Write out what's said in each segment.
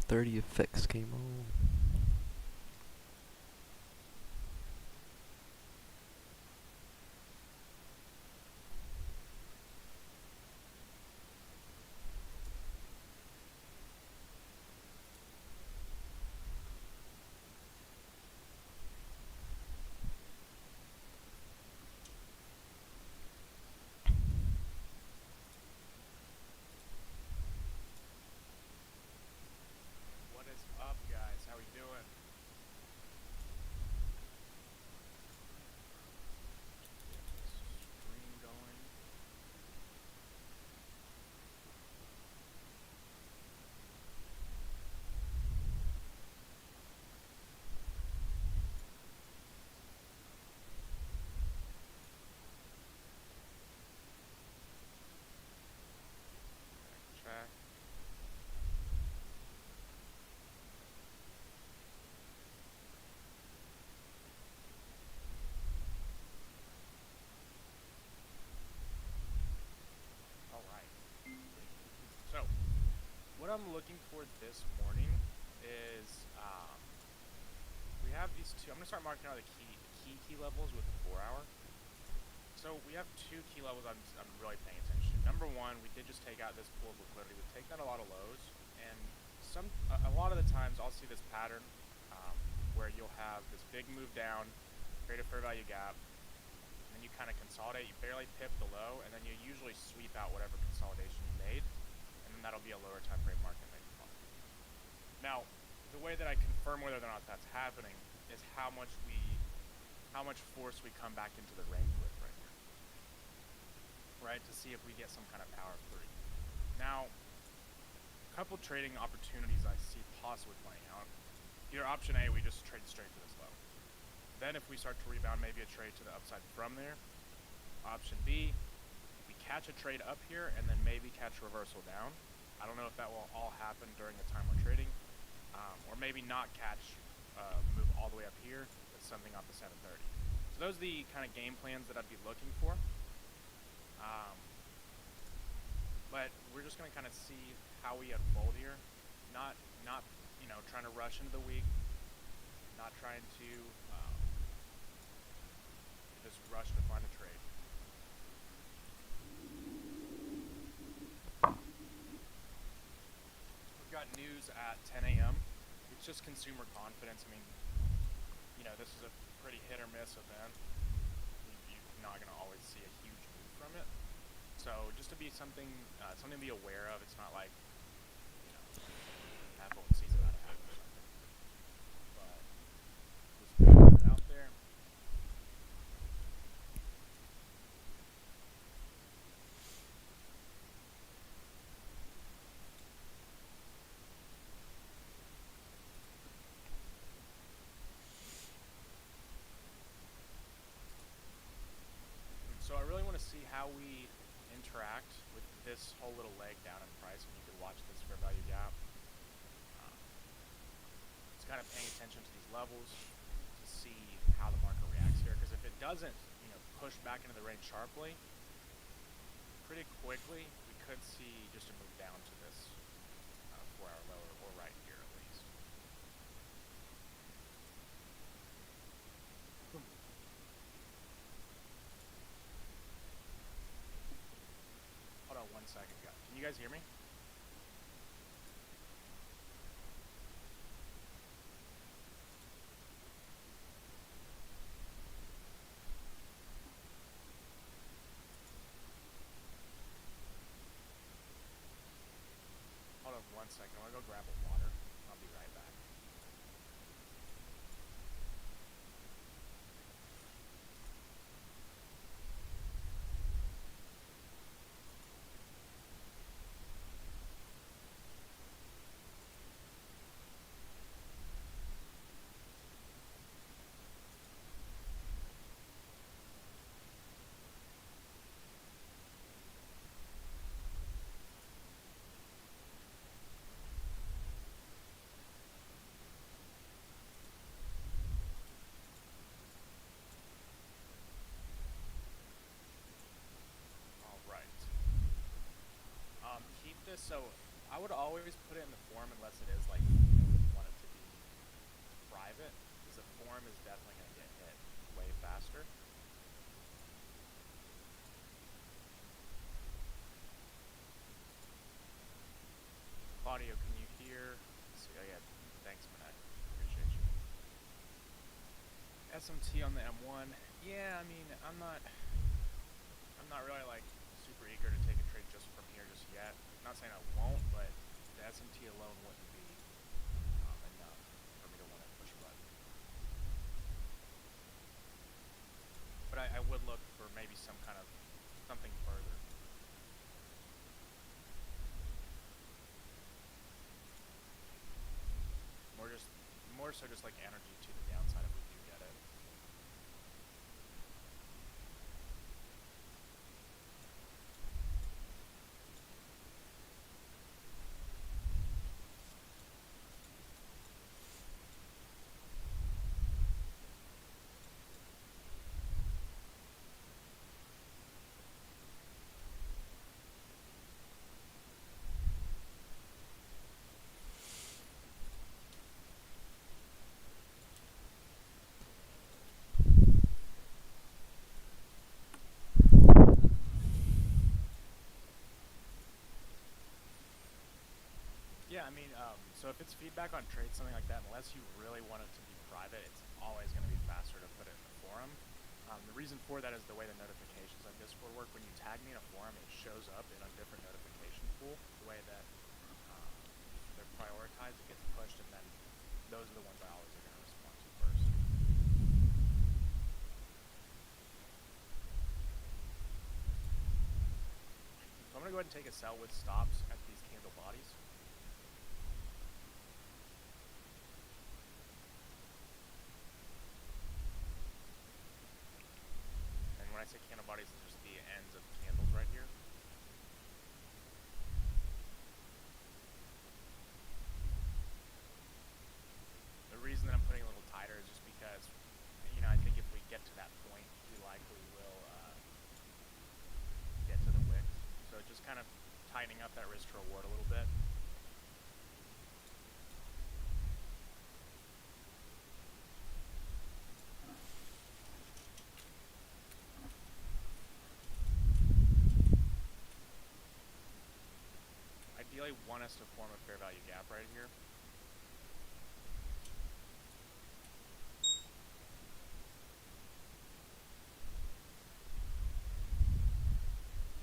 7:30 effects came on. What is up, guys? How we doing? Get this stream going. Backtrack. All right. So, what I'm looking for this morning is we have these two. I'm gonna start marking out the key levels with the 4 hour. So we have two key levels I'm really paying attention to. Number one, we did just take out this pool of liquidity. We've taken out a lot of lows, and a lot of the times I'll see this pattern where you'll have this big move down, create a fair value gap, and then you kind of consolidate. You barely pip the low, and then you usually sweep out whatever consolidation you made, and then that'll be a lower time frame market making call. Now, the way that I confirm whether or not that's happening is how much force we come back into the range with right here, right? To see if we get some kind of power free. Now, a couple trading opportunities I see possibly playing out. Either option A, we just trade straight to this level. Then if we start to rebound, maybe a trade to the upside from there. Option B, we catch a trade up here and then maybe catch a reversal down. I don't know if that will all happen during the time we're trading, or maybe not catch move all the way up here with something off the 730. So those are the kind of game plans that I'd be looking for. But we're just going to kind of see how we unfold here. Not trying to rush into the week. Not trying to just rush to find a trade. We've got news at 10 a.m. It's just consumer confidence. I mean, this is a pretty hit or miss event. You're not going to always see a huge move from it. So just to be something to be aware of. It's not like, Apple sees about to happen or something. But just put it out there. So I really want to see how we interact with this whole little leg down in price, and you can watch this fair value gap. It's kind of paying attention to these levels to see how the market reacts here, because if it doesn't, push back into the range sharply, pretty quickly, we could see just a move down to this 4-hour lower, or right here at least. Hold on 1 second, guys. Can you guys hear me? Hold on 1 second. I'm gonna go grab a water. I'll be right back. All right. Keep this. So I would always put it in the form unless it is like private is the forum is definitely going to get hit way faster. Claudio, can you hear? Let's see, oh yeah, thanks, Manet. Appreciate you. SMT on the M1. Yeah, I mean, I'm not really like super eager to take a trade just from here just yet. I'm not saying I won't, but the SMT alone wouldn't be enough for me to want to push a button. But I would look for maybe some kind of something further. More so just like energy to the downside if we do get it. Yeah, I mean, so if it's feedback on trades, something like that, unless you really want it to be private, it's always going to be faster to put it in the forum. The reason for that is the way the notifications on Discord work. When you tag me in a forum, it shows up in a different notification pool. The way that they're prioritized, it gets pushed, and then those are the ones I always are going to respond to first. So I'm going to go ahead and take a sell with stops at these candle bodies. When I say candle bodies, it's just the ends of the candles right here. The reason that I'm putting a little tighter is just because, you know, I think if we get to that point, we likely will get to the wicks. So just kind of tightening up that risk to reward a little bit. Ideally want us to form a fair value gap right here.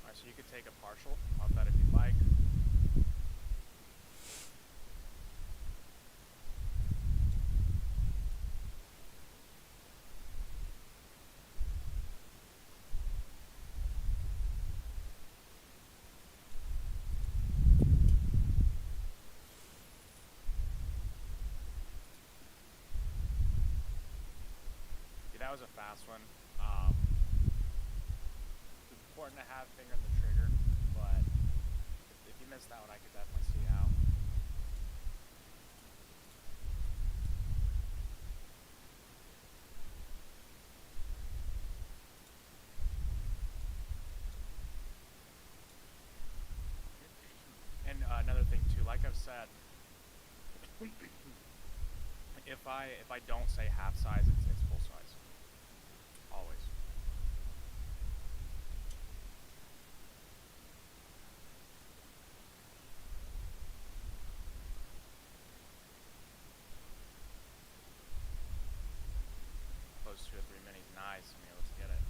Alright, so you could take a partial off that if you'd like. That was a fast one. It's important to have finger in the trigger, but if you missed that one, I could definitely see how. And another thing too, like I've said, if I don't say half size, it's full size. Always. Close 2 or 3 minis, nice. I mean, let's get it.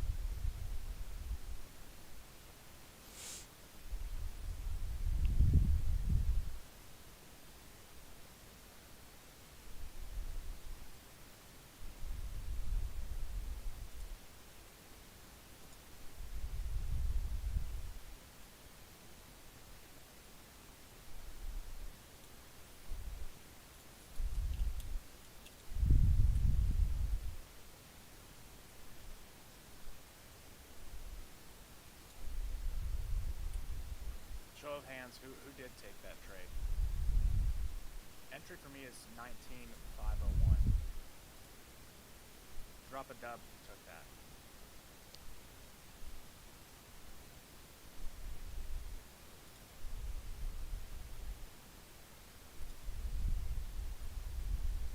Show of hands, who did take that trade? Entry for me is 19,501. Drop a dub if you took that.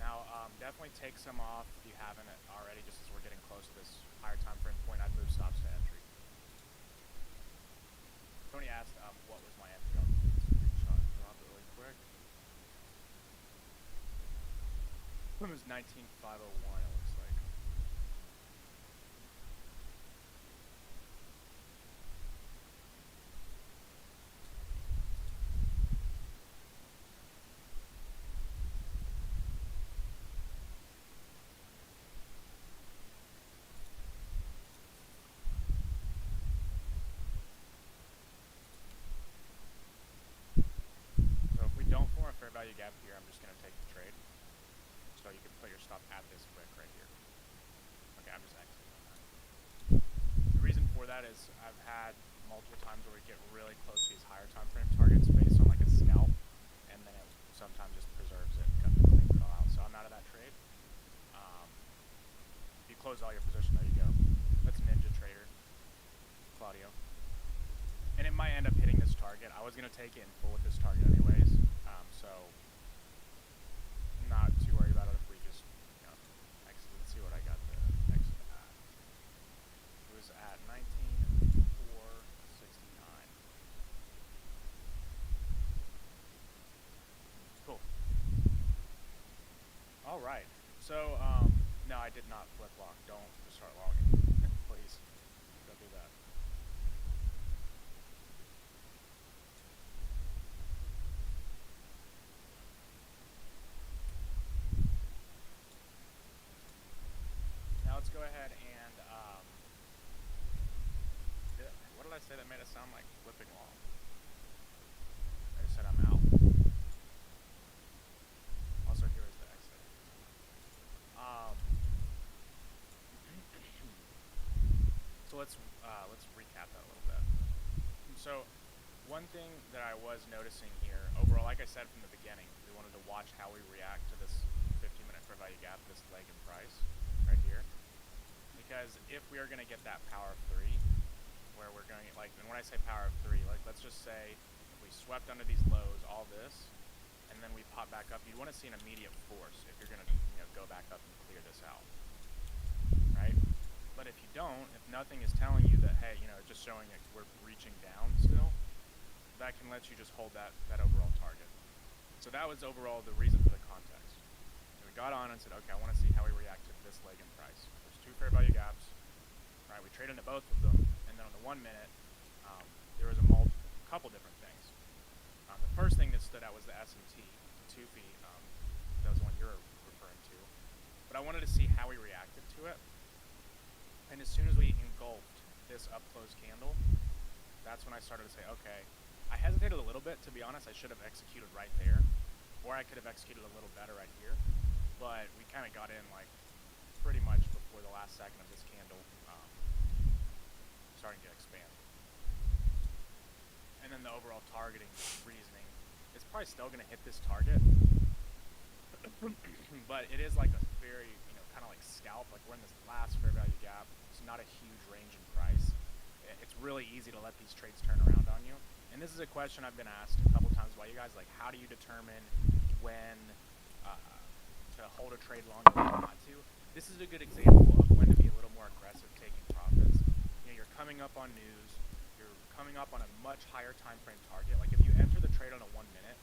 Now, definitely take some off if you haven't already, just as we're getting close to this higher time frame point. I'd move stops to entry. Tony asked what was my entry. I'll screenshot and drop it really quick. It was 19501, it looks like. So if we don't form a fair value gap here, I'm just going to take the trade. So you can put your stop at this wick right here. Okay, I'm just exiting on that. The reason for that is I've had multiple times where we get really close to these higher time frame targets based on like a scalp, and then it sometimes just preserves it, comes to clean it all out. So I'm out of that trade. If you close all your position, there you go. That's Ninja Trader, Claudio. And it might end up hitting this target. I was going to take it in full with this target anyways, so not too worried about it if we just, exit. Let's see what I got the exit at. It was at 19,469. Cool. All right. So, no, I did not flip lock. Don't just start logging, please. Don't do that. Now let's go ahead and, what did I say that made it sound like flipping long? I just said I'm out. Also, here is the exit. So let's recap that a little bit. So one thing that I was noticing here, overall, like I said from the beginning, we wanted to watch how we react to this 15-minute fair value gap, this leg in price right here. Because if we are going to get that power of 3, where we're going, like, and when I say power of 3, like, let's just say if we swept under these lows, all this, and then we pop back up, you want to see an immediate force if you're going to, go back up and clear this out, right? But if you don't, if nothing is telling you that, hey, just showing that we're reaching down still, that can let you just hold that overall target. So that was overall the reason for the context. And we got on and said, okay, I want to see how we react to this leg in price. There's 2 fair value gaps, right? We traded into both of them, and then on the 1 minute, there was a couple different things. The first thing that stood out was the S&T, 2 feet. That was the one you're referring to. But I wanted to see how we reacted to it. And as soon as we engulfed this up close candle, that's when I started to say, okay, I hesitated a little bit, to be honest. I should have executed right there, or I could have executed a little better right here. But we kind of got in like pretty much before the last second of this candle starting to expand. And then the overall targeting reasoning, it's probably still going to hit this target, but it is like a very, kind of like scalp, like we're in this last fair value gap. It's not a huge range in price. It's really easy to let these trades turn around on you. And this is a question I've been asked a couple times by you guys, like how do you determine when to hold a trade longer or not to? This is a good example of when to be a little more aggressive taking profits. You're coming up on news, you're coming up on a much higher time frame target. Like if you enter the trade on a 1 minute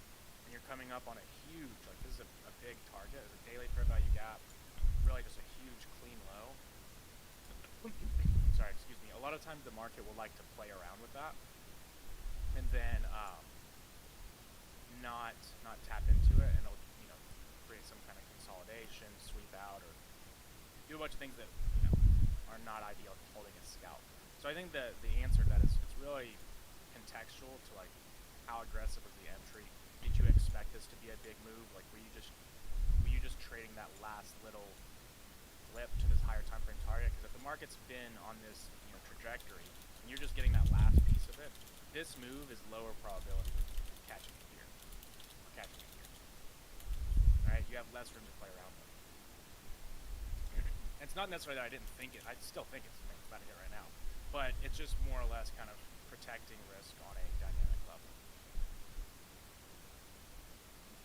and you're coming up on a huge, like this is a big target, it's a daily fair value gap, really just a huge clean low. Sorry, excuse me. A lot of times the market will like to play around with that and then not tap into it, and it'll create some kind of consolidation, sweep out, or do a bunch of things that are not ideal to holding a scalp. So I think the answer to that is it's really contextual to like how aggressive was the entry. Did you expect this to be a big move? Like were you just trading that last little blip to this higher time frame target? Because if the market's been on this trajectory and you're just getting that last piece of it, this move is lower probability of catching it here. Catching it here. Alright, you have less room to play around with. It's not necessarily that I didn't think it. I still think it's about to hit right now. But it's just more or less kind of protecting risk on a dynamic level.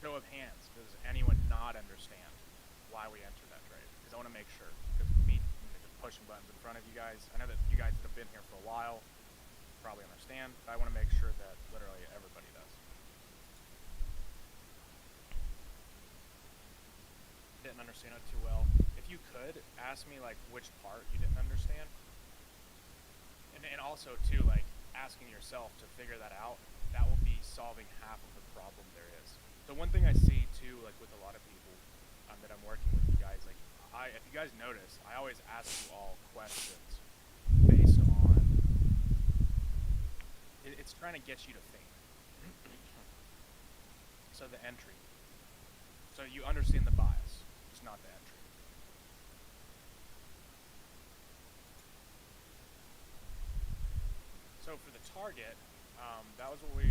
Show of hands. Does anyone not understand why we entered that trade, because I want to make sure, because me just pushing buttons in front of you guys, I know that you guys that have been here for a while probably understand, but I want to make sure that literally everybody does. Didn't understand it too well. If you could ask me like which part you didn't understand, and also too, like asking yourself to figure that out, that will be solving half of the problem there is. The one thing I see too, like with a lot of people that I'm working with you guys, like if you guys notice, I always ask you all questions based on it's trying to get you to think. So the entry. So you understand the bias, just not the entry. So for the target, that was what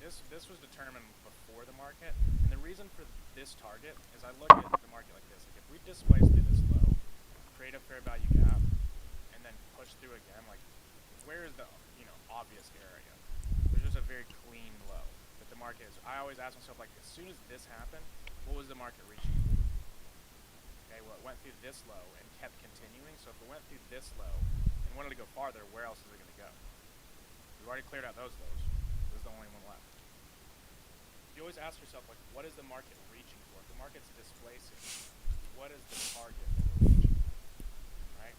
this was determined before the market, and the reason for this target is I look at the market like this: like if we displace through this low, create a fair value gap, and then push through again, like where is the obvious area? There's just a very clean low that the market is. I always ask myself, like, as soon as this happened, what was the market reaching for? Okay, well, it went through this low and kept continuing. So if it went through this low and wanted to go farther, where else is it going to go? We've already cleared out those lows. This is the only one left. You always ask yourself, like, what is the market reaching for? If the market's displacing, what is the target that we're reaching for, right?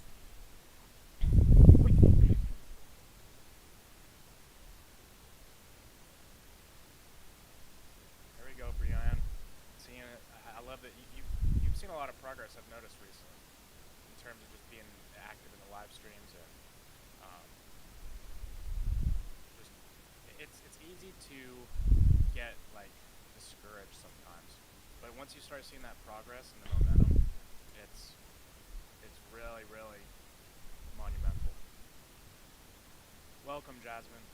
There we go, Brian. Seeing it, I love that you've seen a lot of progress I've noticed recently in terms of just being active in the live streams and just it's easy to get like discouraged sometimes, but once you start seeing that progress and the momentum, it's really monumental. Welcome, Jasmine.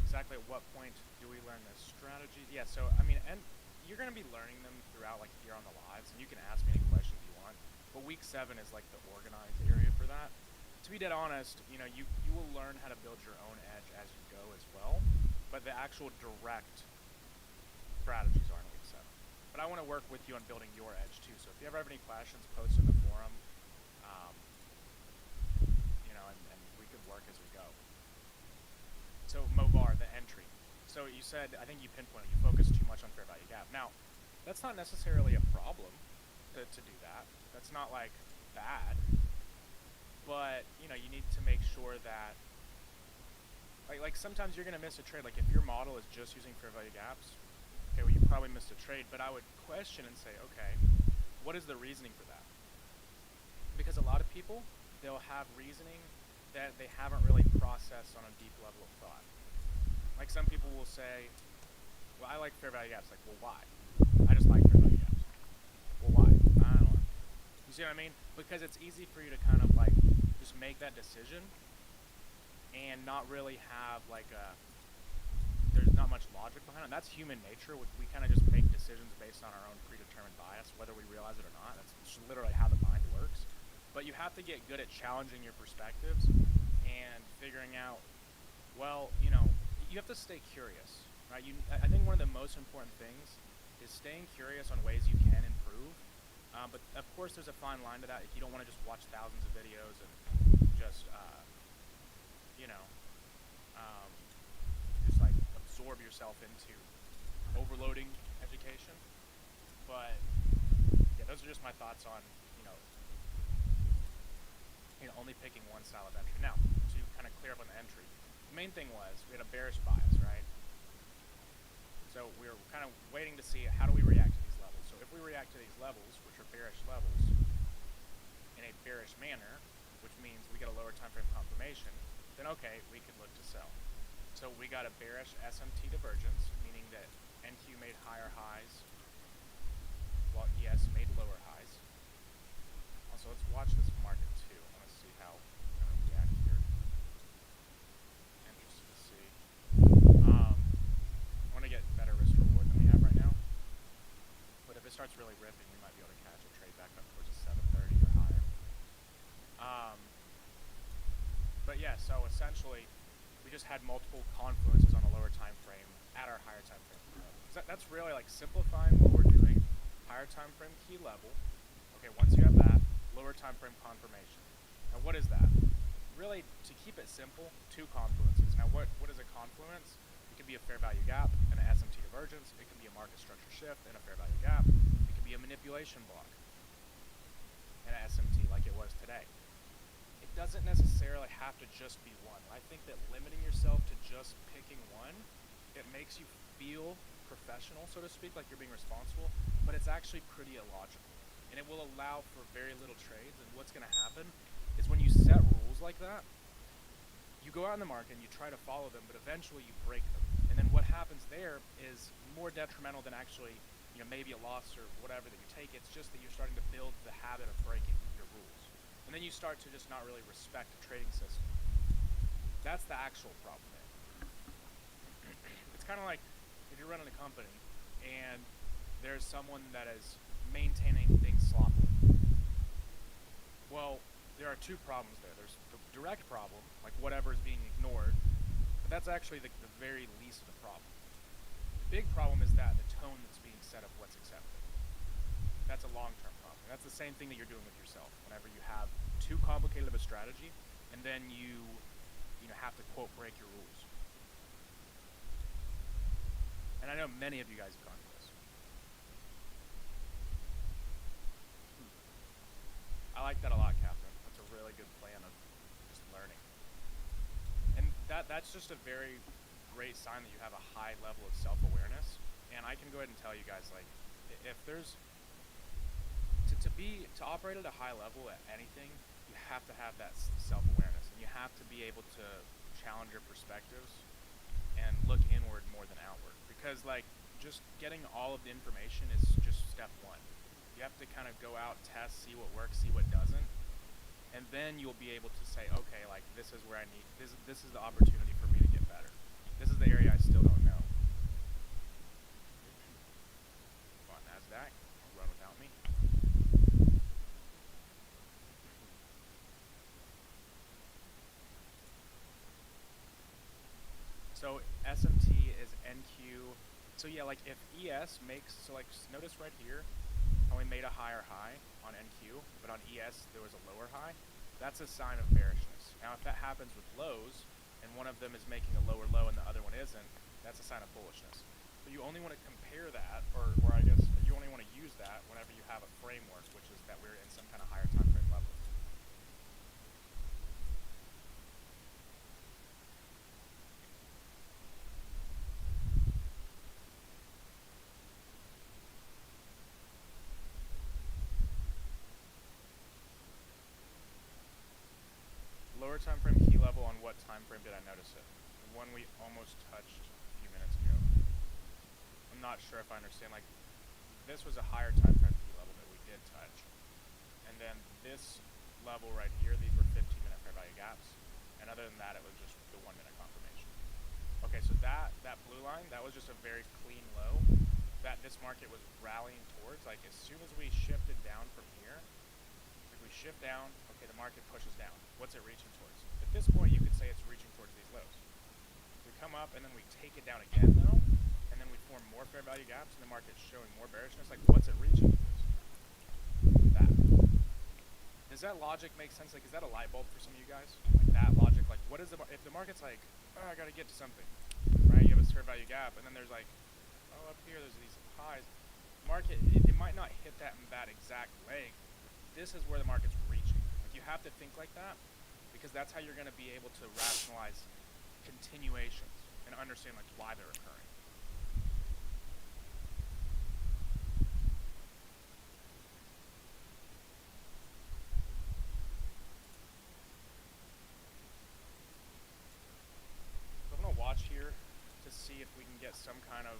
Exactly at what point do we learn this strategy? Yeah, so I mean, and you're going to be learning them throughout, like here on the lives, and you can ask me any questions you want. But week 7 is like the organized area for that. To be dead honest, you will learn how to build your own edge as you go as well. But the actual direct strategies are in week 7. But I want to work with you on building your edge too. So if you ever have any questions, post in the forum. And we could work as we go. So Movar, the entry. So you said, I think you pinpointed, you focus too much on fair value gap. Now, that's not necessarily a problem to do that. That's not like bad. But, you need to make sure that, like sometimes you're going to miss a trade. Like if your model is just using fair value gaps, okay, well you probably missed a trade. But I would question and say, okay, what is the reasoning for that? Because a lot of people, they'll have reasoning that they haven't really processed on a deep level of thought. Like some people will say, well, I like fair value gaps. Like, well, why? I just like fair value gaps. Well, why? I don't know. You see what I mean? Because it's easy for you to kind of like just make that decision and not really have like there's not much logic behind it. That's human nature. We kind of just make decisions based on our own predetermined bias, whether we realize it or not. That's just literally how the mind works. But you have to get good at challenging your perspectives and figuring out, well, you have to stay curious, right? I think one of the most important things is staying curious on ways you can improve. But of course, there's a fine line to that. If you don't want to just watch thousands of videos and just, just like absorb yourself into overloading education. But yeah, those are just my thoughts on, only picking one style of entry. Now, to kind of clear up on the entry, the main thing was we had a bearish bias, right? So we were kind of waiting to see how do we react to these levels. So if we react to these levels, which are bearish levels, in a bearish manner, which means we get a lower time frame confirmation, then okay, we could look to sell. So we got a bearish SMT divergence, meaning that NQ made higher highs while ES made lower highs. Also, let's watch this market too. I want to see how it's going to react here. Interested to see. I want to get better risk reward than we have right now. But if it starts really ripping, we might be able to catch a trade back up towards a 730 or higher. But yeah, so essentially, we just had multiple confluences on a lower time frame at our higher time frame. That's really like simplifying what we're doing. higher time frame key level. Okay, once you have that, lower time frame confirmation. Now what is that? Really, to keep it simple, two confluences. Now what is a confluence? It can be a fair value gap and an SMT divergence. It can be a market structure shift and a fair value gap. It can be a manipulation block and an SMT like it was today. It doesn't necessarily have to just be one. I think that limiting yourself to just picking one, it makes you feel professional, so to speak, like you're being responsible, but it's actually pretty illogical. And it will allow for very little trades, and what's going to happen is when you set rules like that, you go out in the market and you try to follow them, but eventually you break them. And then what happens there is more detrimental than actually, maybe a loss or whatever that you take. It's just that you're starting to build the habit of breaking your rules. And then you start to just not really respect the trading system. That's the actual problem there. It's kind of like if you're running a company and there's someone that is maintaining things sloppily. Well, there are two problems there. There's the direct problem, like whatever is being ignored, but that's actually the very least of the problem. The big problem is that the tone that's being set of what's accepted. That's a long-term problem. That's the same thing that you're doing with yourself. Whenever you have too complicated of a strategy, and then you have to, quote, break your rules. And I know many of you guys have gone through this. I like that a lot, Catherine. That's a really good plan of just learning. And that's just a very great sign that you have a high level of self-awareness. And I can go ahead and tell you guys, like, if there's to operate at a high level at anything, you have to have that self-awareness, and you have to be able to challenge your perspectives and look inward more than outward. Because like just getting all of the information is just step one. You have to kind of go out, test, see what works, see what doesn't, and then you'll be able to say, okay, like this is where I need this is the opportunity for me to get better. This is the area I still don't know. Come on, NASDAQ, run without me. So SMT is NQ. So yeah, like if ES makes, so like notice right here, how we made a higher high on NQ, but on ES there was a lower high. That's a sign of bearishness. Now if that happens with lows, and one of them is making a lower low and the other one isn't, that's a sign of bullishness. But you only want to compare that, or I guess you only want to use that whenever you have a framework, which is that we're in some kind of higher time frame level. Lower time frame key level, on what time frame did I notice it? The one we almost touched a few minutes ago. I'm not sure if I understand, like this was a higher time frame key level that we did touch. And then this level right here, these were 15-minute fair value gaps. And other than that, it was just the 1-minute confirmation. Okay, so that blue line, that was just a very clean low that this market was rallying towards. Like as soon as we shifted down from here, if we shift down, okay, the market pushes down. What's it reaching towards? At this point, you could say it's reaching towards these lows. We come up and then we take it down again though, and then we form more fair value gaps and the market's showing more bearishness. Like what's it reaching towards? That. Does that logic make sense? Like is that a light bulb for some of you guys? Like that logic, like what is the, if the market's like, oh, I gotta get to something, right? You have a fair value gap and then there's like, oh, up here there's these highs. Market, it might not hit that in that exact leg. This is where the market's reaching. Like you have to think like that, because that's how you're going to be able to rationalize continuations and understand like why they're occurring. So I'm going to watch here to see if we can get some kind of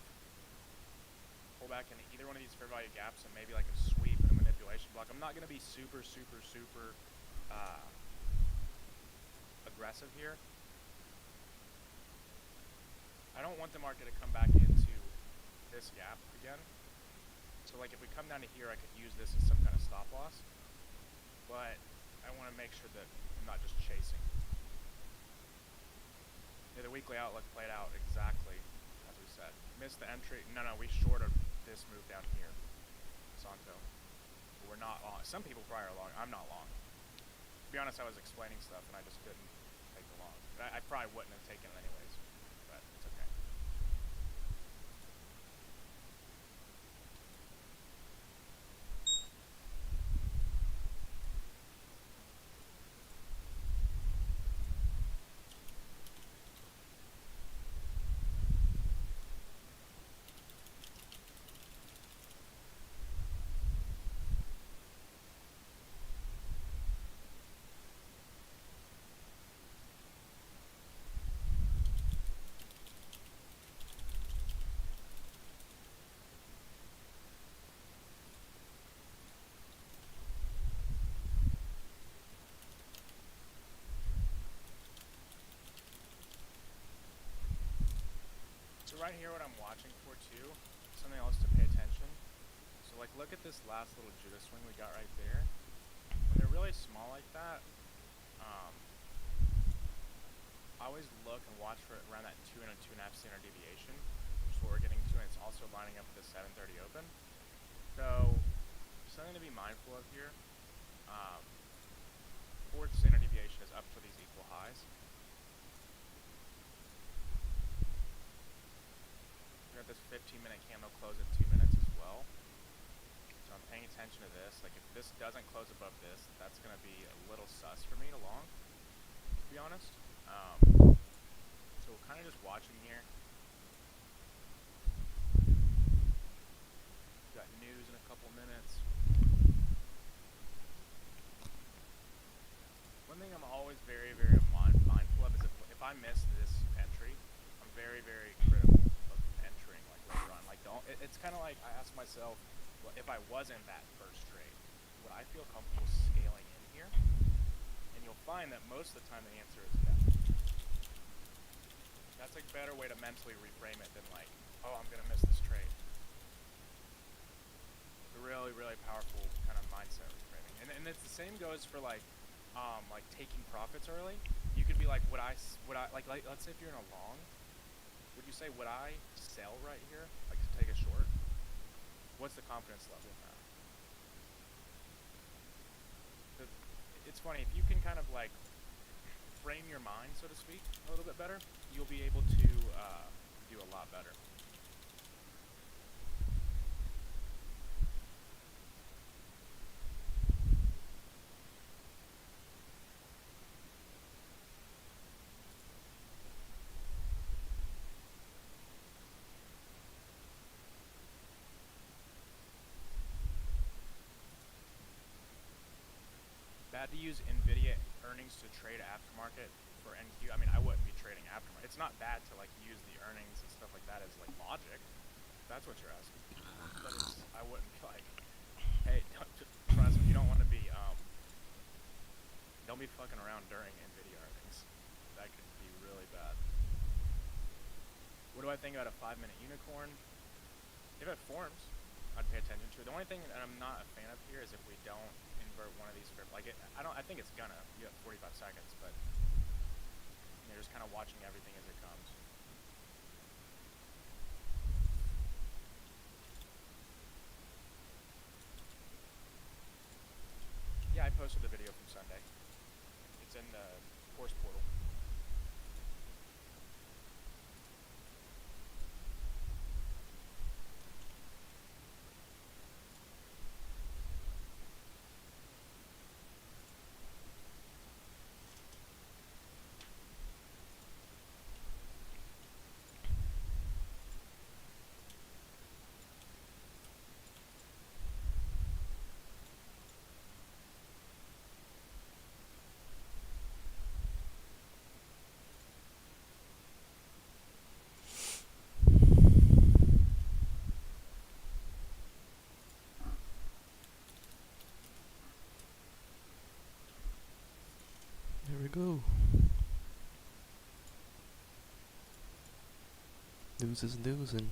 pullback in either one of these fair value gaps and maybe like a sweep and a manipulation block. I'm not going to be super aggressive here. I don't want the market to come back into this gap again. So like if we come down to here, I could use this as some kind of stop loss, but I want to make sure that I'm not just chasing. Yeah, the weekly outlook played out exactly as we said. Missed the entry. No, we shorted this move down here. Monsanto. But we're not long. Some people probably are long. I'm not long. To be honest, I was explaining stuff and I just couldn't take the long. I probably wouldn't have taken it anyways, but it's okay. So right here, what I'm watching for too, something else to pay attention. So like, look at this last little Judah swing we got right there. When they're really small like that, I always look and watch for it around that 2 and a 2.5 standard deviation, which is what we're getting to, and it's also lining up with the 7:30 open. So something to be mindful of here. Fourth standard deviation is up for these equal highs. We got this 15-minute candle close at 2 minutes as well. So I'm paying attention to this. Like if this doesn't close above this, that's going to be a little sus for me to long, to be honest. So we're kind of just watching here. We've got news in a couple minutes. One thing I'm always very, very mindful of is if I miss this entry, I'm very, very critical of entering like later on. Like it's kind of like I ask myself, well, if I was in that first trade, would I feel comfortable scaling in here? And you'll find that most of the time the answer is no. That's a better way to mentally reframe it than like, oh, I'm gonna miss this trade. It's a really, really powerful kind of mindset reframing. And it's the same goes for like taking profits early. You could be like, would I like let's say if you're in a long, would you say would I sell right here, like to take a short? What's the confidence level in that? It's funny, if you can kind of like frame your mind, so to speak, a little bit better, you'll be able to do a lot better. Bad to use NVIDIA earnings to trade aftermarket for NQ. I mean, I wouldn't be trading aftermarket. It's not bad to like use the earnings and stuff like that as like logic. If that's what you're asking. But I wouldn't be like, hey, trust me, you don't want to be, don't be fucking around during NVIDIA earnings. That could be really bad. What do I think about a 5-minute unicorn? If it forms, I'd pay attention to it. The only thing that I'm not a fan of here is if we don't invert one of these like I think it's gonna. You have 45 seconds, but you're just kind of watching everything as it comes. Yeah, I posted the video from Sunday. It's in the course portal. There we go. News is news, and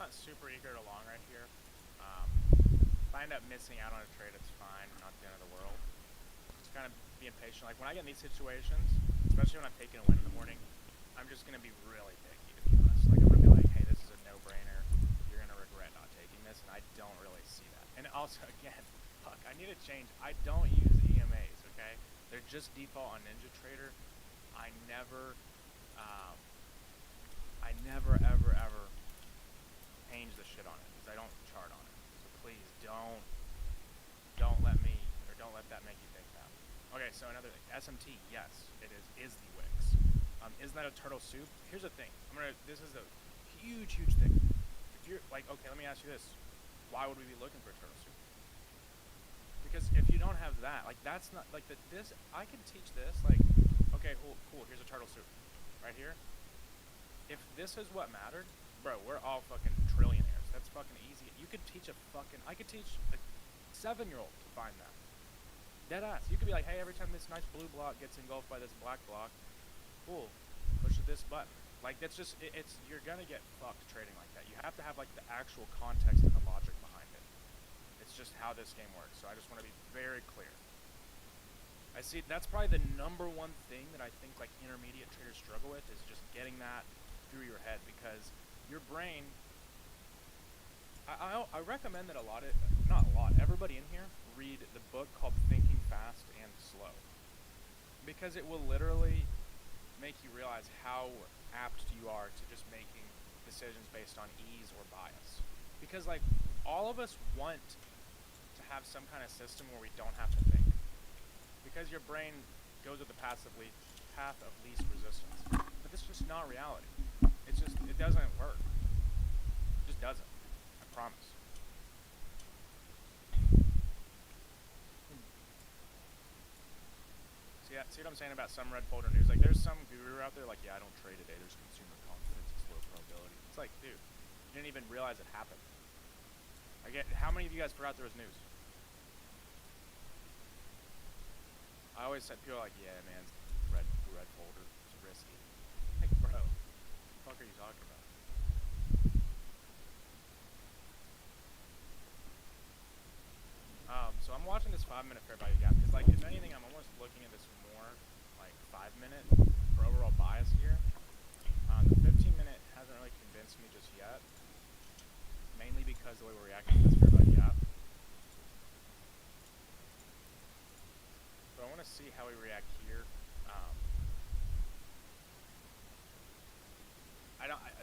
not super eager to long right here. If I end up missing out on a trade, it's fine. Not the end of the world. Just kind of being patient. Like when I get in these situations, especially when I'm taking a win in the morning, I'm just gonna be really picky, to be honest. Like I'm gonna be like, hey, this is a no-brainer. You're gonna regret not taking this, and I don't really see that. And also, again, fuck, I need to change. I don't use EMAs. Okay, they're just default on NinjaTrader. I never ever change the shit on it because I don't chart on it. So please don't let that make you think that. Okay, so another thing, SMT, yes, it is the Wix. Isn't that a turtle soup? Here's the thing. This is a huge thing. If you're like, okay, let me ask you this: why would we be looking for turtle soup? Because if you don't have that, like that's not like this. I can teach this. Like, okay, cool. Here's a turtle soup, right here. If this is what mattered, bro, we're all fucking trillionaires. That's fucking easy. You could teach I could teach a 7-year-old to find that. Dead ass. You could be like, hey, every time this nice blue block gets engulfed by this black block, cool, push this button. Like that's just, you're gonna get fucked trading like that. You have to have like the actual context and the logic behind it. It's just how this game works. So I just want to be very clear. I see that's probably the number one thing that I think like intermediate traders struggle with is just getting that through your head, because your brain, I recommend that everybody in here read the book called Thinking Fast and Slow, because it will literally make you realize how apt you are to just making decisions based on ease or bias. Because like all of us want to have some kind of system where we don't have to think, because your brain goes with the path of least resistance. But this is just not reality. It doesn't work. It just doesn't. I promise. See what I'm saying about some red folder news? Like there's some guru out there like, yeah, I don't trade today. There's consumer confidence. It's low probability. It's like, dude, you didn't even realize it happened. How many of you guys forgot there was news? I always said, people are like, yeah, man, red folder. It's risky. Like, bro, what the fuck are you talking about? So I'm watching this 5-minute fair value gap because, like, if anything, I'm almost looking at this more like 5-minute for overall bias here. The 15-minute hasn't really convinced me just yet, mainly because the way we're reacting to this fair value gap. But I want to see how we react here.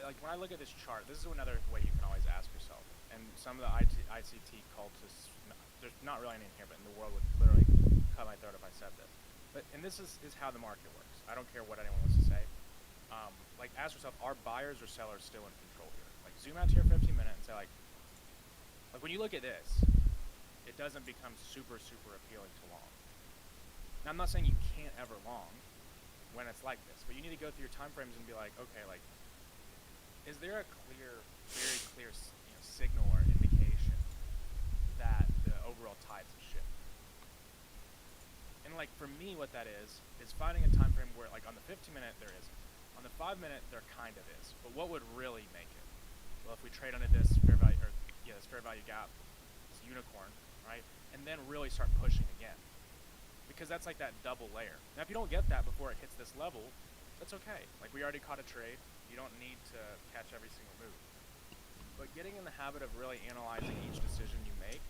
Like when I look at this chart, this is another way you can always ask yourself. And some of the ICT cultists, there's not really any in here, but in the world would literally cut my throat if I said this. And this is how the market works. I don't care what anyone wants to say. Like ask yourself, are buyers or sellers still in control here? Like zoom out to your 15-minute and say like when you look at this, it doesn't become super appealing to long. Now I'm not saying you can't ever long when it's like this, but you need to go through your time frames and be like, okay, like, is there a very clear signal or indication that the overall tides have shifted? And like for me, what that is finding a time frame where like on the 15-minute there isn't, on the 5-minute there kind of is, but what would really make it? Well, if we trade under this fair value gap, this unicorn, right, and then really start pushing again, because that's like that double layer. Now, if you don't get that before it hits this level, that's okay. Like we already caught a trade. You don't need to catch every single move. But getting in the habit of really analyzing each decision you make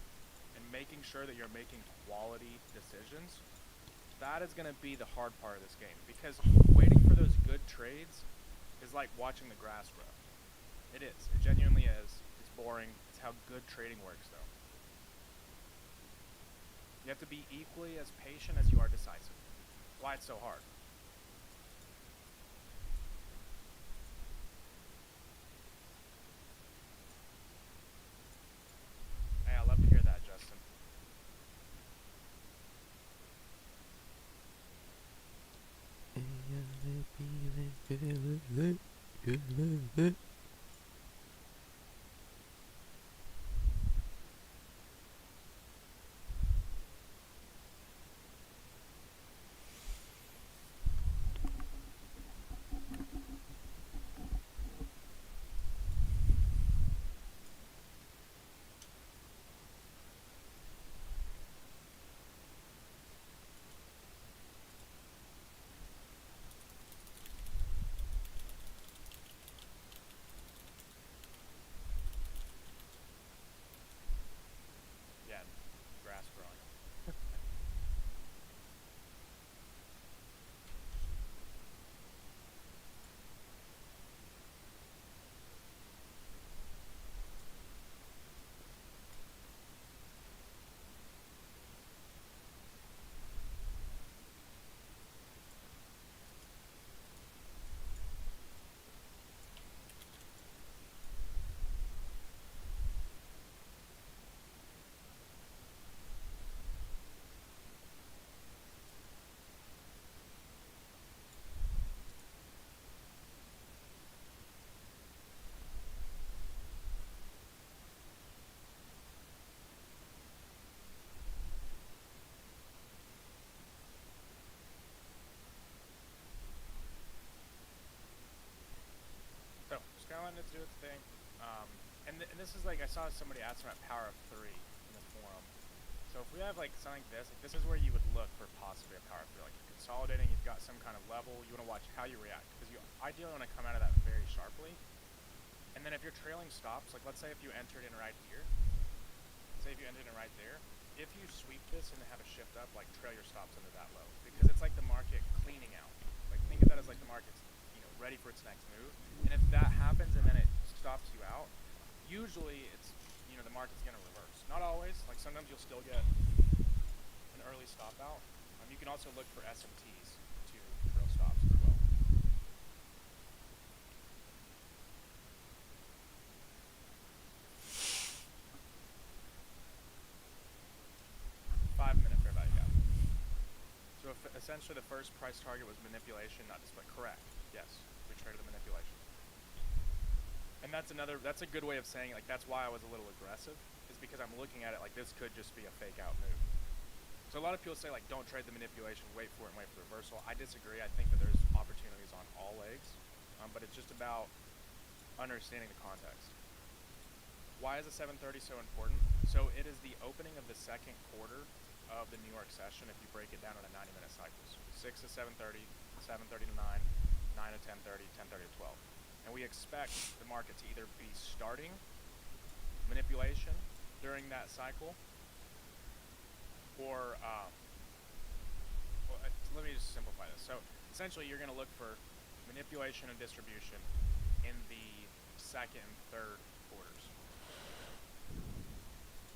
and making sure that you're making quality decisions, that is going to be the hard part of this game. Because waiting for those good trades is like watching the grass grow. It is. It genuinely is. It's boring. It's how good trading works, though. You have to be equally as patient as you are decisive. That's why it's so hard. Hey, I love to hear that, Justin. do its thing. And this is like, I saw somebody ask about power of 3 in the forum. So if we have like something like this is where you would look for possibly a power of 3. Like you're consolidating, you've got some kind of level, you want to watch how you react. Because you ideally want to come out of that very sharply. And then if you're trailing stops, like let's say if you entered in right here, say if you entered in right there, if you sweep this and have a shift up, like trail your stops under that low. Because it's like the market cleaning out. Like think of that as like the market's, ready for its next move. And if that happens and then it stops you out, usually it's, the market's going to reverse. Not always. Like sometimes you'll still get an early stop out. You can also look for SMTs to trail stops as well. Five-minute fair value gap. So if essentially the first price target was manipulation, not display. Correct. Yes, we traded the manipulation. And that's a good way of saying, like, that's why I was a little aggressive, is because I'm looking at it like this could just be a fake out move. So a lot of people say, like, don't trade the manipulation, wait for it and wait for the reversal. I disagree. I think that there's opportunities on all legs, but it's just about understanding the context. Why is the 730 so important? So it is the opening of the second quarter of the New York session if you break it down into 90-minute cycles. 6 to 7:30, 7:30 to 9, 9 to 10:30, 10:30 to 12. And we expect the market to either be starting manipulation during that cycle, or let me just simplify this. So essentially you're going to look for manipulation and distribution in the second and third quarters.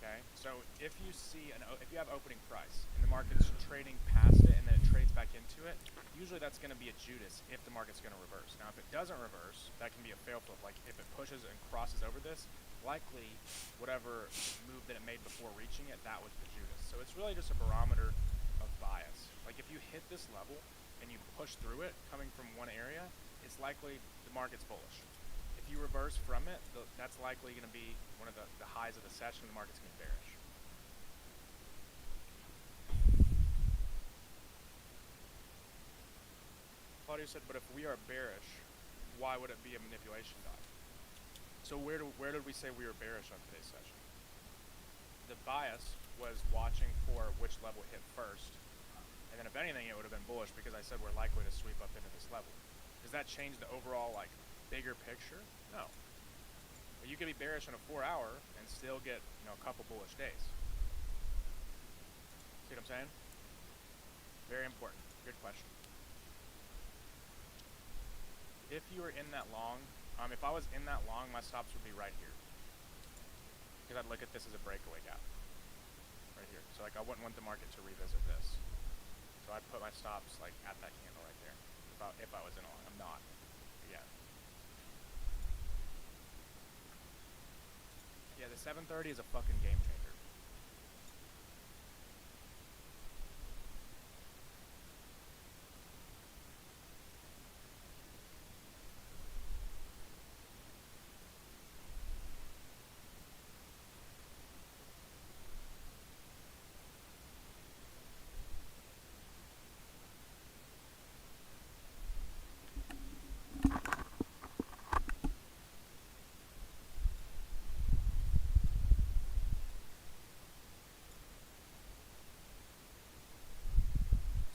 Okay, so if you see if you have opening price and the market's trading past it and then it trades back into it, usually that's going to be a Judas if the market's going to reverse. Now, if it doesn't reverse, that can be a fail flip. Like if it pushes and crosses over this, likely whatever move that it made before reaching it, that was the Judas. So it's really just a barometer of bias. Like if you hit this level and you push through it coming from one area, it's likely the market's bullish. If you reverse from it, that's likely going to be one of the highs of the session, and the market's going to be bearish. Claudio said, but if we are bearish, why would it be a manipulation dive? So where did we say we were bearish on today's session? The bias was watching for which level hit first, and then if anything, it would have been bullish because I said we're likely to sweep up into this level. Does that change the overall bigger picture? No. But you could be bearish on a 4-hour and still get a couple bullish days. See what I'm saying? Very important. Good question. If you were in that long, if I was in that long, my stops would be right here. Because I'd look at this as a breakaway gap. Right here. So I wouldn't want the market to revisit this. So I'd put my stops at that candle right there. If I was in a long. I'm not. But yeah. Yeah, the 730 is a fucking game changer.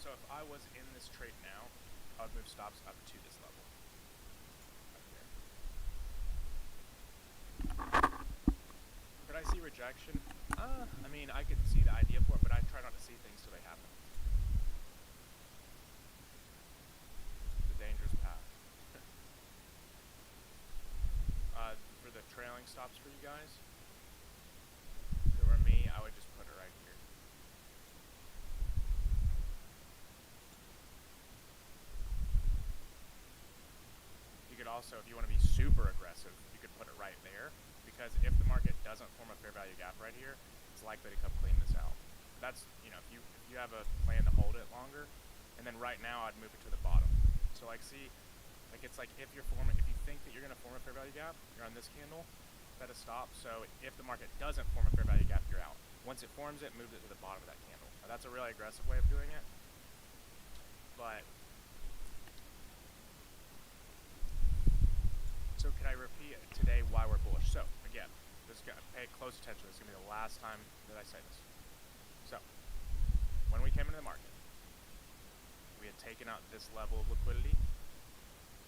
So if I was in this trade now, I would move stops up to this level. Right here. Could I see rejection? I mean, I could see the idea for it, but I try not to see things till they happen. It's a dangerous path. For the trailing stops for you guys, if it were me, I would just put it right here. You could also, if you want to be super aggressive, you could put it right there, because if the market doesn't form a fair value gap right here, it's likely to come clean this out. That's, if you have a plan to hold it longer, and then right now I'd move it to the bottom. So see, it's like if you think that you're going to form a fair value gap, you're on this candle, set a stop. So if the market doesn't form a fair value gap, you're out. Once it forms it, move it to the bottom of that candle. Now that's a really aggressive way of doing it, but So can I repeat today why we're bullish? So again, pay close attention. This is gonna be the last time that I say this. So when we came into the market, we had taken out this level of liquidity,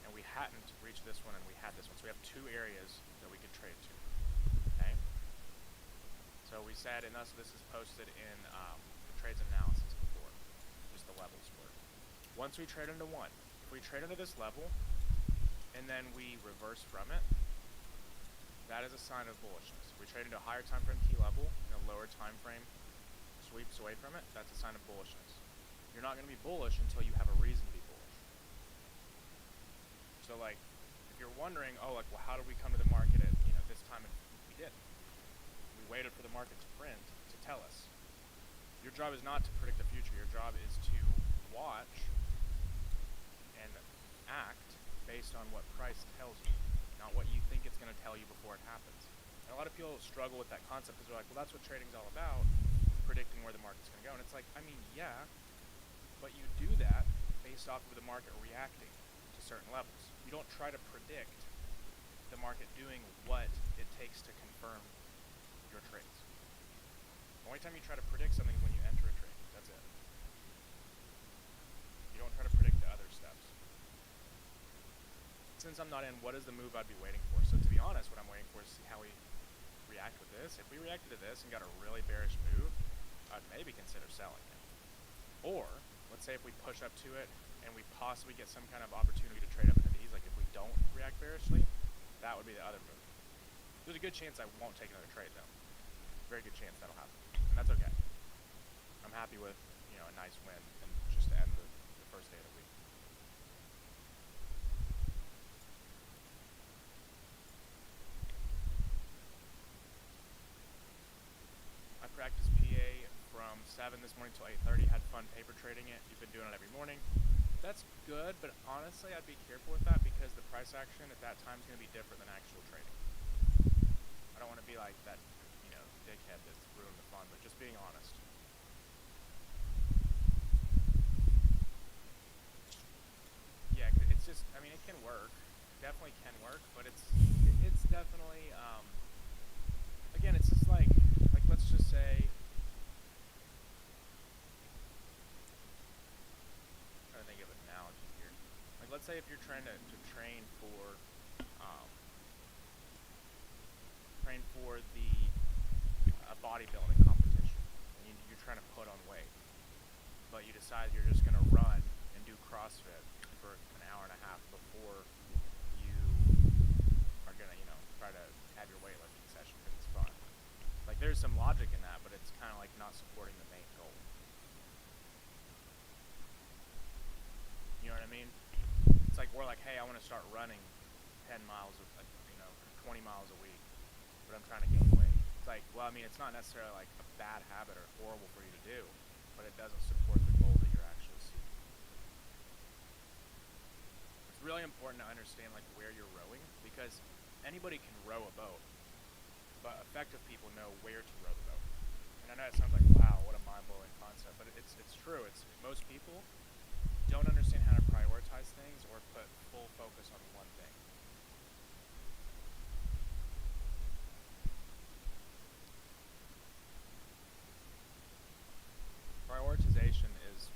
and we hadn't reached this one, and we had this one. So we have two areas that we could trade to. Okay. So we said, and this is posted in the trades analysis before, just the levels were. Once we trade into one, if we trade into this level, and then we reverse from it, that is a sign of bullishness. If we trade into a higher time frame key level and a lower time frame sweeps away from it, that's a sign of bullishness. You're not going to be bullish until you have a reason to be bullish. So like, if you're wondering, oh, like, well, how did we come to the market at this time? And we didn't. We waited for the market to print to tell us. Your job is not to predict the future. Your job is to watch and act based on what price tells you, not what you think it's going to tell you before it happens. And a lot of people struggle with that concept because they're like, well, that's what trading's all about, predicting where the market's going to go. And it's like, I mean, yeah, but you do that based off of the market reacting to certain levels. You don't try to predict the market doing what it takes to confirm your trades. The only time you try to predict something is when you enter a trade. That's it. You don't try to predict the other steps. Since I'm not in, what is the move I'd be waiting for? So to be honest, what I'm waiting for is to see how we react with this. If we reacted to this and got a really bearish move, I'd maybe consider selling it. Or, let's say if we push up to it and we possibly get some kind of opportunity to trade up into these, like if we don't react bearishly, that would be the other move. There's a good chance I won't take another trade though. Very good chance that'll happen. And that's okay. I'm happy with, a nice win and just to end the first day of the week. I practiced PA from 7 this morning till 8:30. Had fun paper trading it. You've been doing it every morning. That's good, but honestly, I'd be careful with that because the price action at that time is going to be different than actual trading. I don't want to be like that, dickhead that's ruined the fun, but just being honest. Yeah, it's just, it can work. Definitely can work, but it's definitely, again, it's just like let's just say, I'm trying to think of an analogy here. Like, let's say if you're trying to train for the bodybuilding competition, and you're trying to put on weight, but you decide you're just going to run and do CrossFit for an hour and a half before you are going to, try to have your weightlifting session because it's fun. Like, there's some logic in that, but it's kind of like not supporting the main goal. You know what I mean? It's like we're like, hey, I want to start running 10 miles, 20 miles a week, but I'm trying to gain weight. It's like, well, it's not necessarily like a bad habit or horrible for you to do, but it doesn't support the goal that you're actually seeking. It's really important to understand like where you're rowing because anybody can row a boat, but effective people know where to row the boat. And I know it sounds like, wow, what a mind-blowing concept, but it's true. It's most people don't understand how to prioritize things or put full focus on one thing. Prioritization is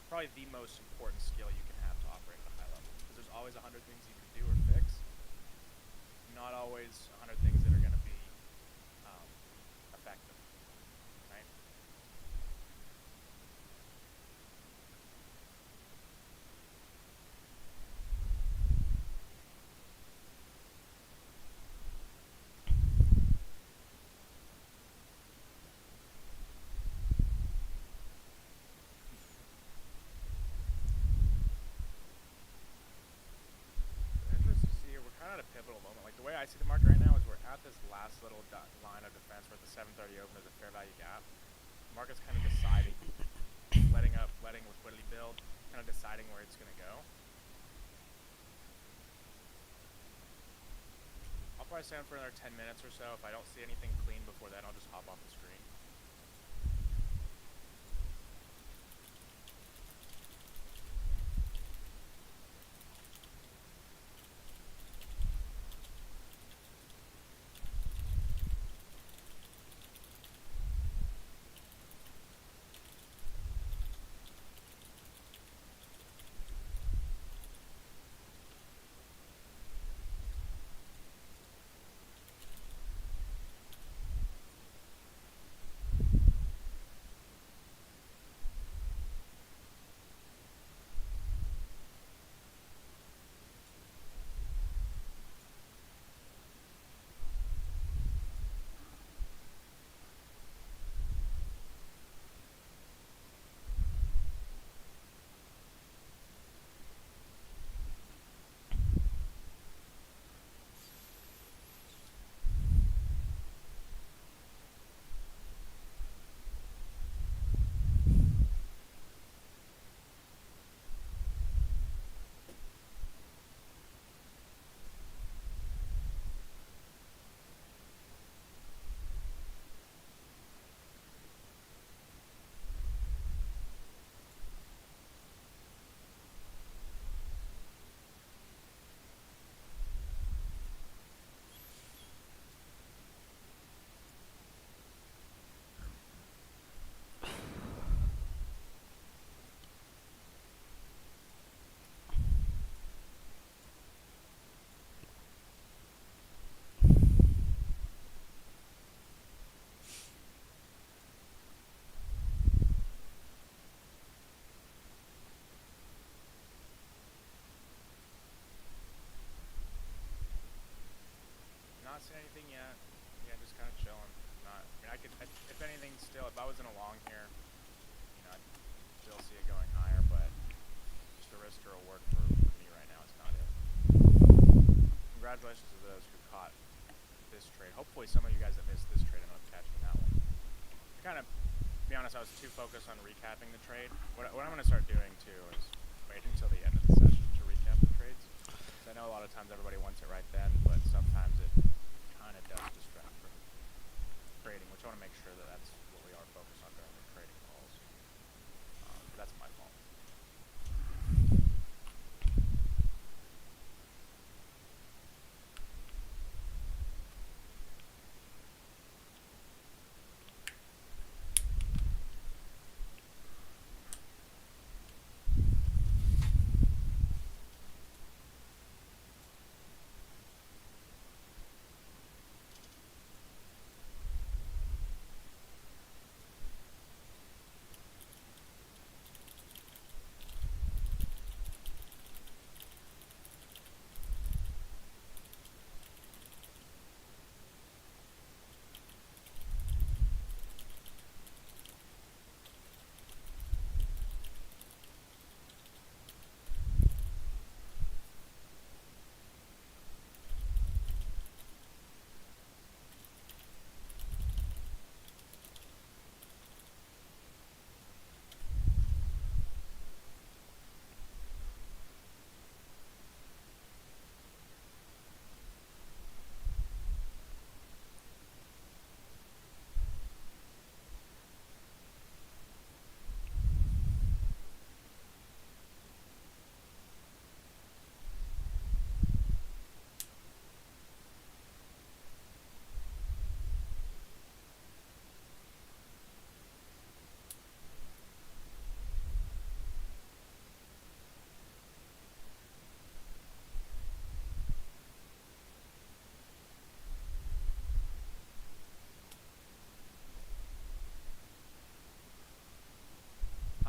probably the most important skill you can have to operate at a high level because there's always 100 things you can do or fix, not always 100 things that are going to be effective, right? Interesting to see here, we're kind of at a pivotal moment. Like the way I see the market right now is we're at this last little line of defense. We're at the 730 open as a fair value gap. The market's kind of deciding, letting liquidity build, kind of deciding where it's going to go. I'll probably stay on for another 10 minutes or so. If I don't see anything clean before then, I'll just hop off the screen. honest, I was too focused on recapping the trade. What I'm going to start doing too is waiting until the end of the session to recap the trades. Because I know a lot of times everybody wants it right then, but sometimes it kind of does distract from trading, which I want to make sure that that's what we are focused on during the trading calls. That's my fault.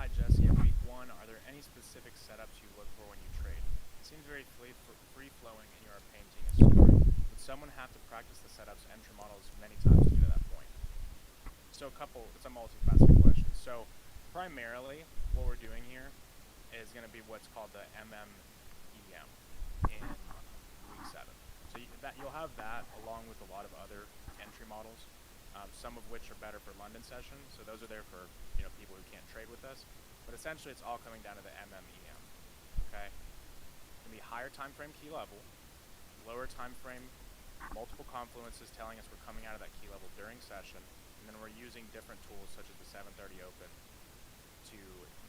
Hi Jesse, in week 1, are there any specific setups you look for when you trade? It seems very free-flowing and you are painting a story. Would someone have to practice the setups and entry models many times to get to that point? So it's a multifaceted question. So primarily what we're doing here is going to be what's called the MMEM in week 7. So you'll have that along with a lot of other entry models, some of which are better for London session. So those are there for people who can't trade with us. But essentially it's all coming down to the MMEM. Okay? It's going to be higher time frame key level, lower time frame, multiple confluences telling us we're coming out of that key level during session, and then we're using different tools such as the 730 open to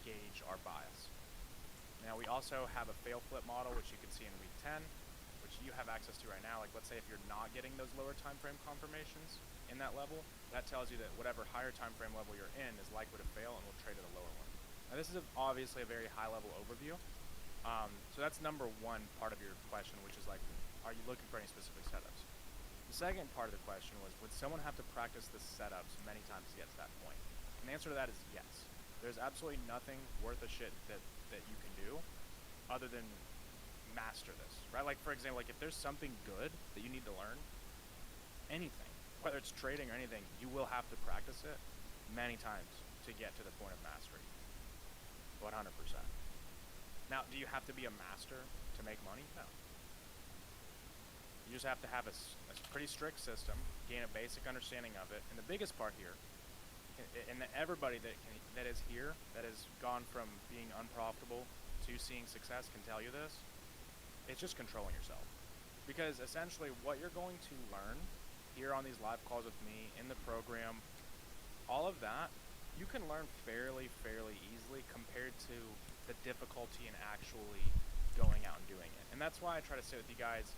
gauge our bias. Now we also have a fail flip model, which you can see in week 10, which you have access to right now. Like let's say if you're not getting those lower time frame confirmations in that level, that tells you that whatever higher time frame level you're in is likely to fail and will trade at a lower one. Now this is obviously a very high level overview. So that's number one part of your question, which is like, are you looking for any specific setups? The second part of the question was, would someone have to practice the setups many times to get to that point? And the answer to that is yes. There's absolutely nothing worth a shit that you can do other than master this, right? Like for example, like if there's something good that you need to learn, anything, whether it's trading or anything, you will have to practice it many times to get to the point of mastery. 100%. Now, do you have to be a master to make money? No. You just have to have a pretty strict system, gain a basic understanding of it, and the biggest part here, and everybody that is here, that has gone from being unprofitable to seeing success can tell you this, it's just controlling yourself. Because essentially what you're going to learn here on these live calls with me, in the program, all of that, you can learn fairly easily compared to the difficulty in actually going out and doing it. And that's why I try to sit with you guys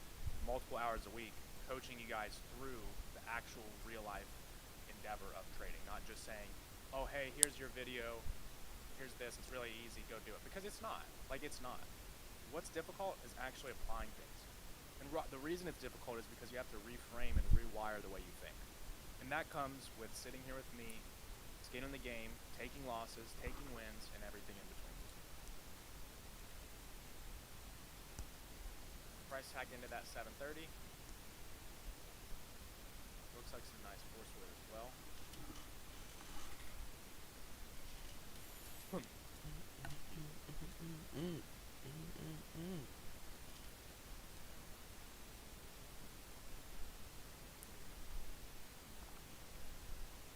multiple hours a week, coaching you guys through the actual real life endeavor of trading, not just saying, oh hey, here's your video, here's this, it's really easy, go do it. Because it's not. Like, it's not. What's difficult is actually applying things. And the reason it's difficult is because you have to reframe and rewire the way you think. And that comes with sitting here with me, skin in the game, taking losses, taking wins, and everything in between. Price tag into that 730. Looks like some nice force with it as well.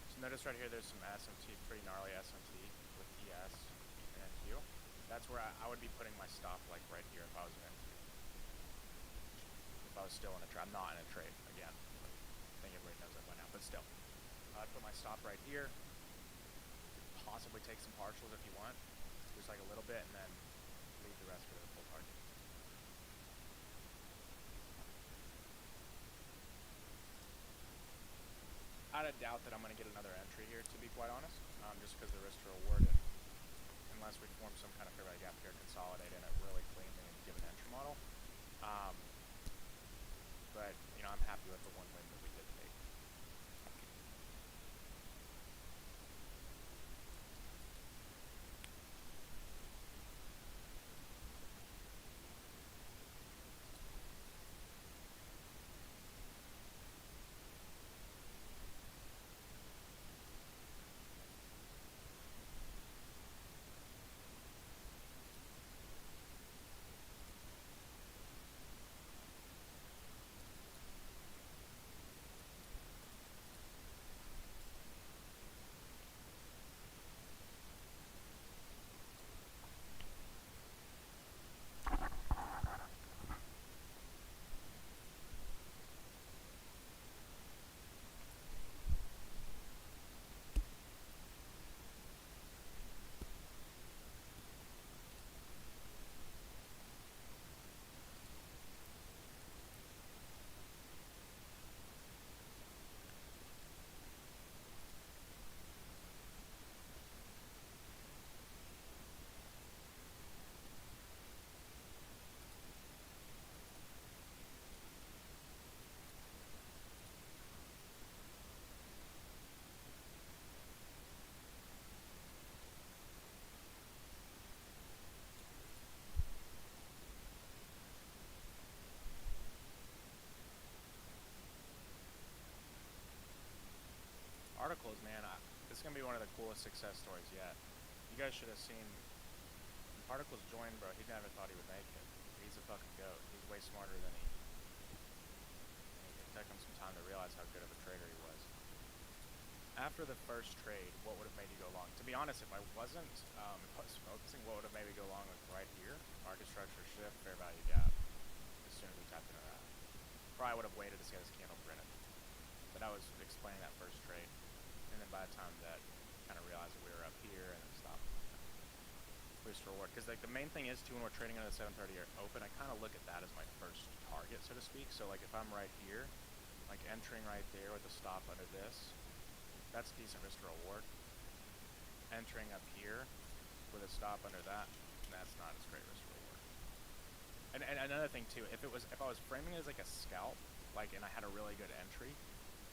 So notice right here, there's some SMT, pretty gnarly SMT with ES and NQ. That's where I would be putting my stop like right here if I was in NQ. If I was still in a trade. I'm not in a trade, again. I think everybody knows that by now, but still. I'd put my stop right here. Possibly take some partials if you want. Just like a little bit, and then leave the rest for the full target. I had a doubt that I'm going to get another entry here, to be quite honest, just because the risk to reward, and unless we form some kind of fair value gap here, consolidate in it really cleanly and give an entry model. But, you know, I'm happy with the one win that we did take. Articles, man, this is going to be one of the coolest success stories yet. You guys should have seen when Particles joined, bro. He never thought he would make it. He's a fucking goat. He's way smarter than he. It took him some time to realize how good of a trader he was. After the first trade, what would have made you go long? To be honest, if I wasn't, if I was focusing, what would have made me go long was right here. Market structure shift, fair value gap. As soon as we tapped into that. Probably would have waited to see how this candle printed. But I was explaining that first trade. And then by the time that kind of realized that we were up here and then stopped. Risk reward. Because like the main thing is too when we're trading under the 730 open, I kind of look at that as my first target, so to speak. So like if I'm right here, like entering right there with a stop under this, that's decent risk to reward. Entering up here with a stop under that, that's not as great risk to reward. And another thing too, if I was framing it as like a scalp, like and I had a really good entry,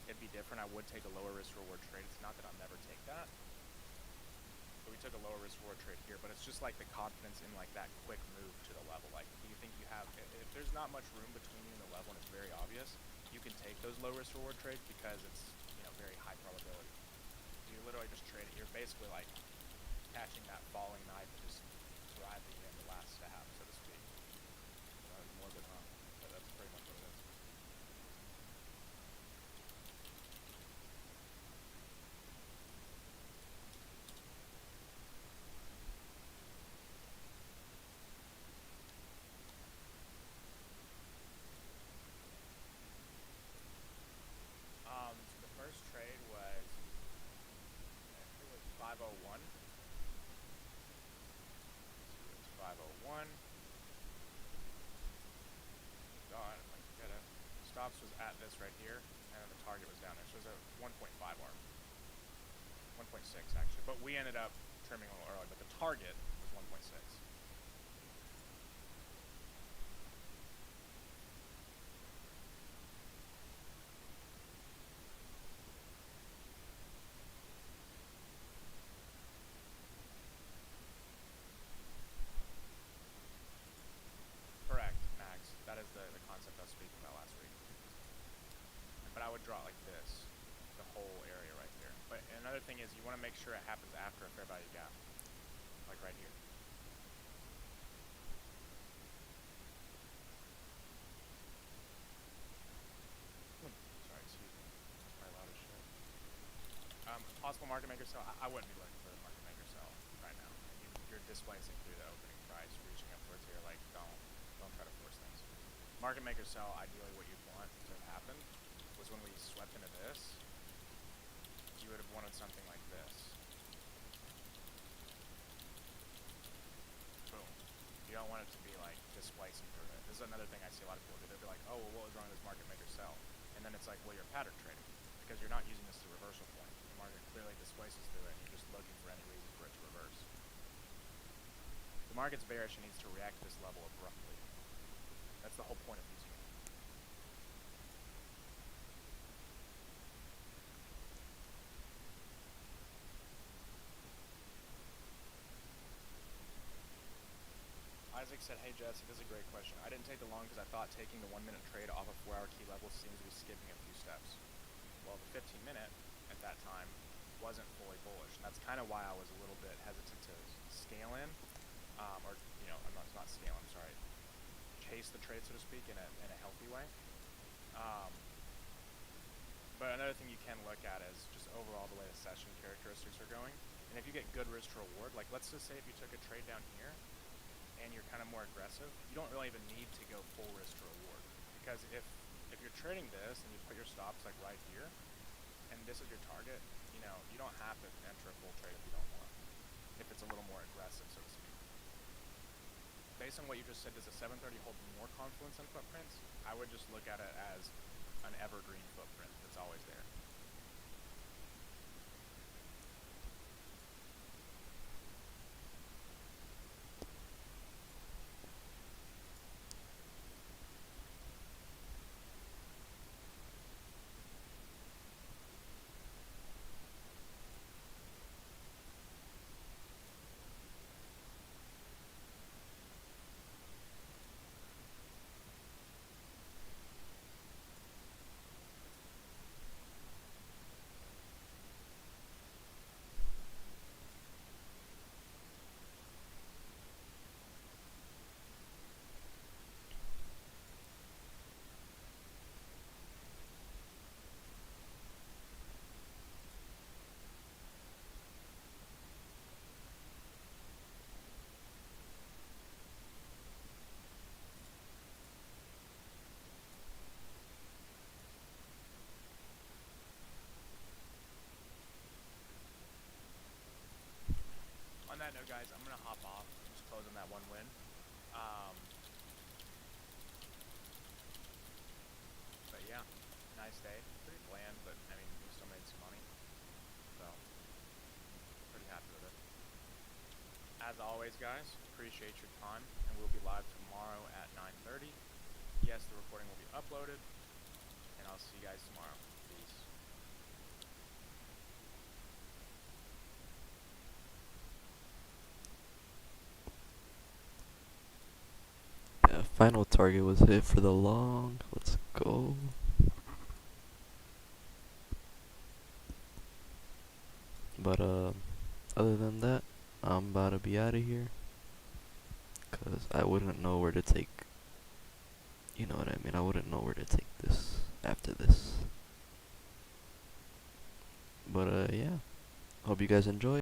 it'd be different. I would take a lower risk reward trade. It's not that I'll never take that. But we took a lower risk reward trade here, but it's just like the confidence in like that quick move to the level. Like do you think you have if there's not much room between you and the level and it's very obvious, you can take those low risk reward trades because it's, you know, very high probability. You literally just trade it. You're basically like catching that falling knife and just driving in the last stab, so to speak. More than wrong, but that's pretty much what it is. So the first trade was, I think it was 501. It's 501. God, if I can get it. Stops was at this right here, and then the target was down there. So it was a 1.5 arm. 1.6 actually. But we ended up trimming a little early, but the target was 1.6. Correct, Max. That is the concept I was speaking about last week. But I would draw it like this, the whole area right there. But another thing is you want to make sure it happens after a fair value gap, like right here. Sorry, excuse me. It's probably loud as shit. Possible market maker sell, I wouldn't be looking for the market maker sell right now. You're displacing through the opening price, reaching up towards here. Like, don't try to force things. Market maker sell, ideally, what you'd want to have happened was when we swept into this, you would have wanted something like this. Boom. You don't want it to be like displacing through it. This is another thing I see a lot of people do. They'll be like, oh, well, what was wrong with this market maker sell? And then it's like, well, you're pattern trading because you're not using this as a reversal point. The market clearly displaces through it, and you're just looking for any reason for it to reverse. The market's bearish and needs to react to this level abruptly. That's the whole point of using it. Isaac said, hey Jesse, this is a great question. I didn't take the long because I thought taking the 1 minute trade off a 4 hour key level seems to be skipping a few steps. Well, the 15 minute at that time wasn't fully bullish. And that's kind of why I was a little bit hesitant to scale in, or, you know, I'm not scale, I'm sorry, chase the trade, so to speak, in a healthy way. But another thing you can look at is just overall the way the session characteristics are going. And if you get good risk to reward, like let's just say if you took a trade down here and you're kind of more aggressive, you don't really even need to go full risk to reward. Because if you're trading this and you put your stops like right here, and this is your target, you know, you don't have to enter a full trade if you don't want. If it's a little more aggressive, so to speak. Based on what you just said, does a 730 hold more confluence in footprints? I would just look at it as an evergreen footprint that's always there. On that note, guys, I'm going to hop off. Just close on that one win. But yeah, nice day. Pretty bland, but I mean, we still made some money. So, pretty happy with it. As always, guys, appreciate your time. And we'll be live tomorrow at 9:30. Yes, the recording will be uploaded. And I'll see you guys tomorrow. Peace. Yeah, final target was hit for the long. Let's go. But other than that, I'm about to be out of here. Cause I wouldn't know where to take. You know what I mean? I wouldn't know where to take this after this. But yeah. Hope you guys enjoy.